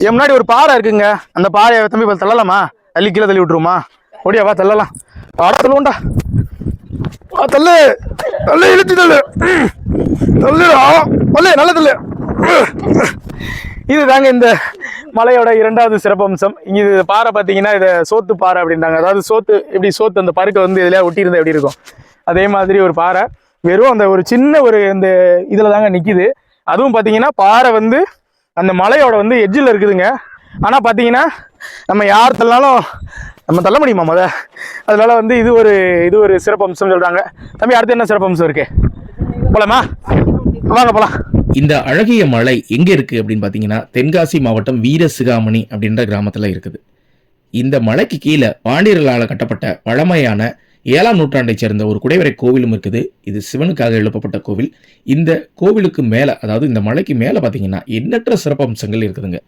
என் முன்னாடி ஒரு பாறை இருக்குங்க. அந்த பாறையை தம்பி தள்ளலாமா? தள்ளி கீழே தள்ளி விட்டுருமா? ஓடியா வா தள்ளலாம். பாறை தள்ளுவோண்டா. தள்ளு தள்ளு, இழுத்து தள்ளு தள்ளுடா, தள்ளு நல்ல தள்ளு. இது தாங்க இந்த மலையோட இரண்டாவது சிறப்பம்சம். இது பாறை பார்த்தீங்கன்னா இதை சோத்து பாறை அப்படின்றாங்க. அதாவது சோத்து எப்படி சோத்து அந்த பருக்கை வந்து இதில் ஒட்டி இருந்தால் எப்படி இருக்கும் அதே மாதிரி ஒரு பாறை. வெறும் அந்த ஒரு சின்ன ஒரு இந்த இதில் தாங்க நிற்கிது. அதுவும் பார்த்தீங்கன்னா பாறை வந்து அந்த மலையோட வந்து எட்ஜில் இருக்குதுங்க. ஆனால் பார்த்தீங்கன்னா நம்ம யார் தள்ளாலும் நம்ம தள்ள முடியுமா அதனால வந்து இது ஒரு சிறப்பம்சம் சொல்கிறாங்க. தம்பி அடுத்து என்ன சிறப்பம்சம் இருக்கு? போலாமா? வாங்க போலாம். இந்த அழகிய மலை எங்கே இருக்குது அப்படின்னு பார்த்தீங்கன்னா தென்காசி மாவட்டம் வீரசிகாமணி அப்படின்ற கிராமத்தில் இருக்குது. இந்த மலைக்கு கீழே பாண்டியர்களால் கட்டப்பட்ட பழமையான 7ஆம் நூற்றாண்டைச் சேர்ந்த ஒரு குடைவரை கோவிலும் இருக்குது. இது சிவனுக்காக எழுப்பப்பட்ட கோவில். இந்த கோவிலுக்கு மேலே, அதாவது இந்த மலைக்கு மேலே பார்த்தீங்கன்னா எண்ணற்ற சிறப்பம்சங்கள் இருக்குதுங்க.